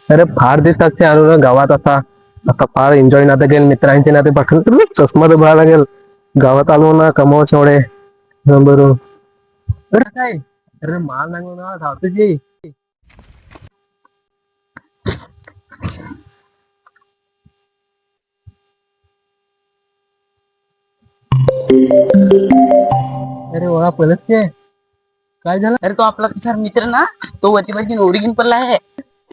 अरे फार दिवसाचे आलो ना गावात. आता आता फार एन्जॉय नाते गेल मित्रांचे नाते पाठवून तर चष्मा तर भरायला लागेल. गावात आलो ना कमाव एवढे बरोबर. अरे काय अरे माल नाही ना धावतो जी. अरे ओळा पलट के काय झालं. अरे तो आपला तुझा मित्र ना, तो वरती पाहिजे नोडी घेऊन पडला आहे.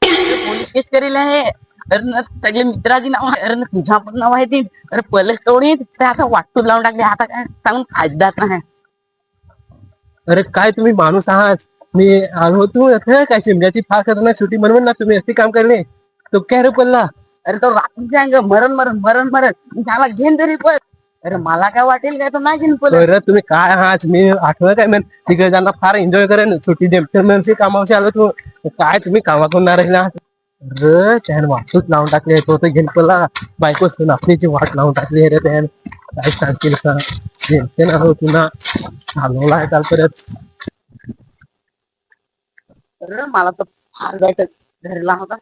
तो पोलीस केस करेल आहे. अरे ना सगळे मित्राची नाव आहे. अरे ना तुझा पण नाव आहे ती. अरे पलस तोडी ते आता वाटतो लावून टाकले. आता काय सांगून फायदा नाही. अरे काय तुम्ही माणूस आहात. मी आलो होतो इथे काय शिमग्याची फार खतरनाक शूटिंग बनवून ना तुम्ही असे काम करणे. तो काय रे पडला. अरे तो रात्रीच्या अंग मरण मरण मरण मरण त्याला घेऊन तरी पण. अरे मला काय वाटेल काय तो नाही घेऊन पडला. अरे तुम्ही काय आहात. मी आठवलं काय म्हण तिकडे जाणार फार एन्जॉय करेन सुट्टी जेमतेमची कामावशी आलो तू. काय तुम्ही कामा करून राहिला. अरे त्याने वाटूच लावून टाकले. तो तर घेऊन पडला. बायको आपलीची वाट लावून टाकली रे त्याने. काय सांगतील का जेमते ना हो तुला घालवला आहे काल परत. अरे मला तर फार वाटत धरला होता.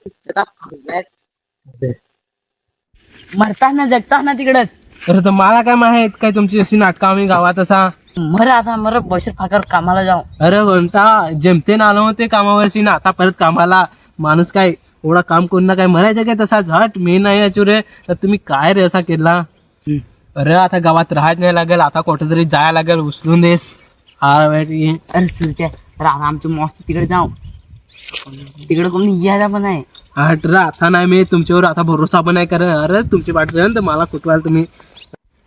मरताना जगताना तिकडच. अरे तर मला काय माहित काय तुमची अशी नाटकं आम्ही गावात असा. मर आता मर बशर फाकर कामाला जाऊ. अरे म्हणता जेमतेन आलो होते कामावरची ना आता परत कामाला. माणूस काय एवढा काम करून ना काय मरायचं काय तसा झट मी नाही याचू रे. तर तुम्ही काय रे असा केला. अरे आता गावात राहायच नाही लागेल. आता कुठेतरी जायला लागेल. उचलून देस हा वेळ. अरे सुरच्या राधा आमची मस्त तिकडे जाऊ. तिकडे कोणी यायला पण आहे. रे आता नाही मी तुमच्यावर आता भरोसा पण नाही करत. अरे तुमची वाट तर मला कुठवाल तुम्ही.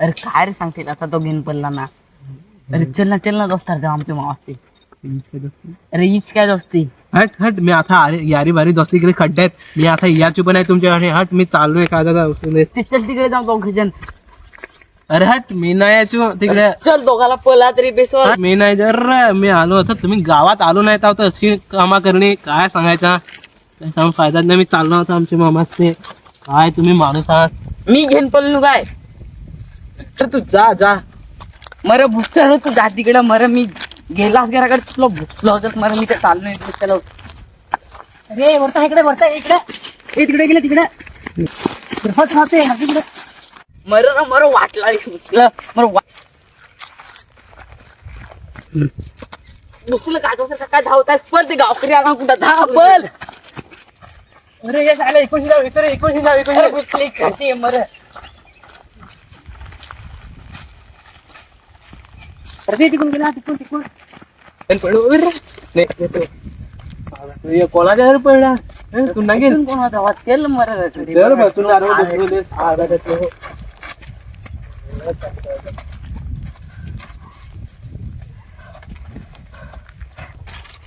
अरे काय रे सांगतील आता तो घेऊन पडला ना. अरे चल ना दोस्तार जाऊ आमची मावशी. अरे हीच काय दोस्ती. हट हट मी आता यारी बारी दोस्ती इकडे खड्ड्यात. मी आता याची पण आहे तुमच्याकडे. हट मी चाललोय काय दादा. चल तिकडे जाऊ दोघ जण. अरे हट मी नाही यायचो तिकडे. चल दोघाला पला तरी बेसवा. मी नाही जर मी आलो होतो. तुम्ही गावात आलो नाही तर अशी कामा करणे काय सांगायचा. काय सांग फायदा नाही. मी चाललो होतो आमच्या मामाचे. काय तुम्ही माणूस आहात. मी घेऊन पडलो काय. तर तू जा जा. मर भुसलो तू जा तिकडे. मर मी गेला घराकडे तुला भुसलो होत. मर मी तर चाललोय चलो. अरे वरता इकडे तिकडे गेले तिकडे. तिकडे मर वाटला मर भुसलं काय धावताय. पण ते गावकरी आला कुठं धा पण. अरे हे झालं 19 घुसली कशी मर. अरे तिकडून गेला तिकडून. कोणाच्या घरी पडला तू नाही कोणाचा आवाज केलं मर.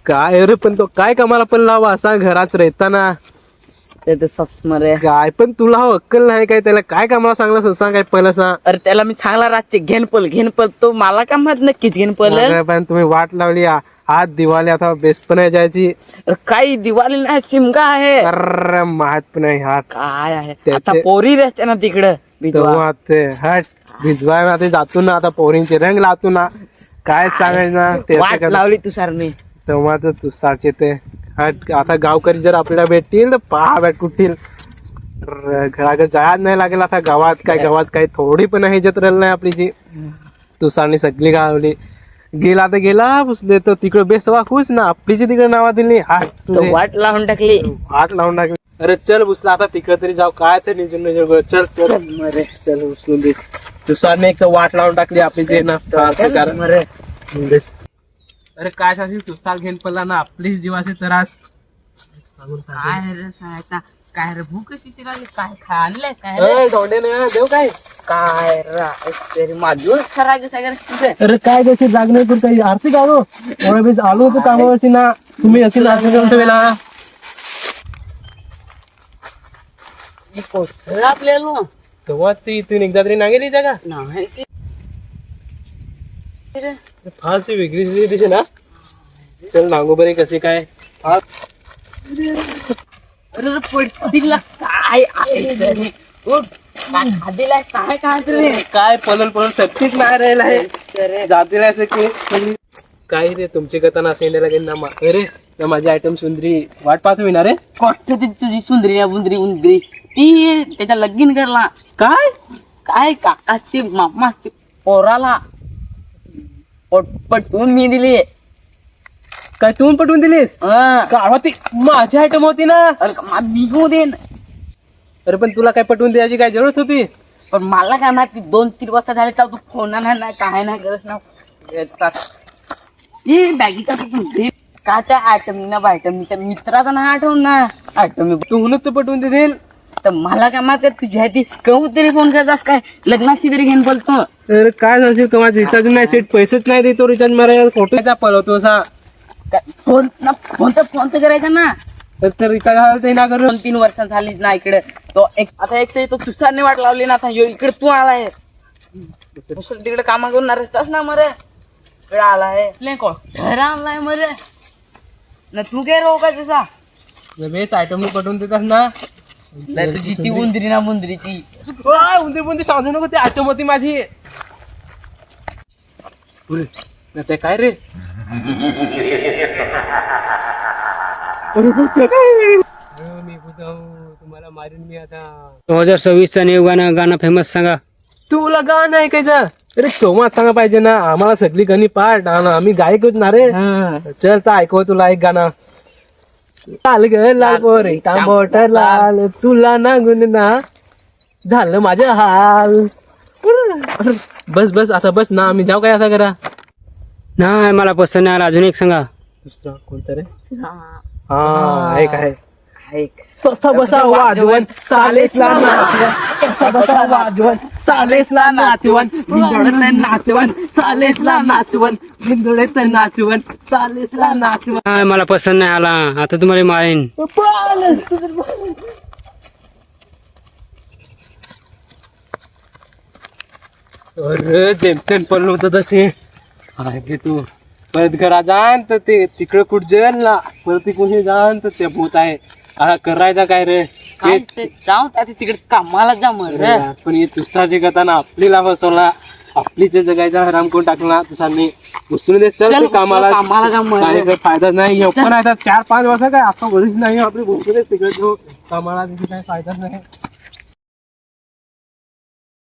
काय रे पण तो काय कामाला पण लावा असा घराच राहताना. ते सच मरे. काय पण तुला अक्कल नाही काय. त्याला काय कामाला सांगला सांग काय पहिलं सांग. अरे त्याला मी सांगला रातचे घेन पल तो मला का माहित नक्कीच घेन पल. पण तुम्ही वाट लावली. आज दिवाळी आता बेस्ट पण आहे जायची. काही दिवाळी नाही सिमका आहे. अरे माहित पण आहे हा काय आहे आता पोरी रस्ते ना तिकडं हट भिजवाय ना ते जातो ना. आता पोरींचे रंग लावतो ना. काय सांगायचं वाट लावली तू सर मी. तेव्हा तर तू सारखे ते हट. आता गावकरी जर आपल्याला भेटतील तर पहा भेट कुठतील. घराकडे जायच नाही लागेल आता गावात. गावात काही थोडी पण ह्याच्यात राहिलं नाही आपली जी. तुसारनी सगळी गावली गेला तर गेला पुसले तर तिकडे बेसवा खुश ना. आपलीची तिकडे नावा दिली. वाट लावून टाकली. अरे चल बुसला आता तिकडे तरी जाऊ. काय तर निजून चल चल मरे चल उचलून दे. तुसारने एक तर वाट लावून टाकली आपली जे ना. अरे काय सांगशील तुसार घेऊन पडला ना. आपलीच जीवाचे त्रास. काय रे सांगायचा. काय रे भूक कशी लागली. काय आणलंय काय धोंडे नाही देऊ काय. काय रे माझून खराग सगळं. अरे काय त्याची जाग नाही करू काही आरती गाव एवढ्या बेस आलो होतो कामावरची ना. तुम्ही असे आरती करून ठेवला. आपल्याला तेव्हा ती इथून एकदा तरी ना गेली जागा. नाही फारशी वेगळी दिसे ना. चल नागो बरे कसे काय. अरे पडतील काय खादीला काय काय काय पळून सक्तीच नाही राहिला आहे. जातील असं की काय रे तुमची कथा ना सेंडला गेली ना अरे ना माझी आयटम सुंदरी वाट पाहत होईना रे कोठे ती तुझी सुंदरी बुंदरी उंदरी ती त्याच्या लगीन करला काय काय काकाचे मामाचे पोराला पटवून मी दिली काय तू पटवून दिलीस हं. गावा ती माझी आयटम होती ना अरे मी घेऊ देन अरे पण तुला काय पटवून द्यायची काय जरूरत होती पण मला काय माहिती 2-3 वाजता झाले तर तू फोन नाही काय नाही करत ना हे बॅगीचा काय त्या आयटमी ना बायटमी त्या मित्राचा नाही आठवण ना आयटमी तू म्हणून तू पटवून देतील तर मला काय माहिती तुझ्या ती कहू तरी फोन करतास काय लग्नाची तरी घेऊन बोलतो अरे काय सांगशील का माझं रिचार्ज नाही सेट पैसेच नाही देतो रिचार्ज मारायला फोटो पळवतो असा फोन तर करायचा ना तर रिचार्ज झाला ते ना करू 2-3 वर्ष झाली ना इकडे तो आता एक तो तुषारने वाट लावली ना आता इकडे तू आलायस दुसरं तिकडे कामा करून रस्ताच ना मरे इकडे आलाय कोण घर आणलाय मरे ना तू काय राहू का तसा बेस आयटम पटवून देतात ना तुझी ती उंदरी ना मुंदरीची उंदरी बुंदी सांगू नको ते आयटम होती माझी ते काय रे मी तुम्हाला मारीन मी आता 2026चा न्यू गाणं फेमस सांगा. तुला गाणं ऐकायचं अरे सोमात सांगा पाहिजे ना आम्हाला सगळी गणी पाठ आम्ही गायक होत ना रे चल तर ऐकव तुला एक गाणं लाल ग लाल पोरे तांबट लाल तुला नागून ना झालं माझं हाल बस बस आता बस ना आम्ही जाऊ काय आता करा नाही मला पसंत नाही आला. अजून एक सांगा. दुसरा कोणता रे हा एक आहे ऐक कसा बसा वाजवण सालेसला नाचवण कसा बसा वाजवण सालेसला नाचवण बिंदोडे नाचवण सालेसला नाचवण बिंदोडे नाचवण सालेसला नाचवण नाही मला पसंत नाही आला. आता तुम्हाला मारेन. अरे जेमतेन पडलं होतं तसे आहे तू परत घरा जाण तर ते तिकडे कुठ जेल ना परत तिकडून जाण तर ते भूत आहे आता करायचा काय रे काय ते जाऊ त्या तिकडे कामाला जा मर पण हे तुझा जे करताना आपलीला फसवला आपलीच जगायचा हराम करून टाकला तुझ्यानी घुसून देस चल कामाला जा मर काही फायदा नाही पण आता 4-5 वर्ष काय आता वरीच नाही आपली घुसून तिकडे कामाला काही फायदाच नाही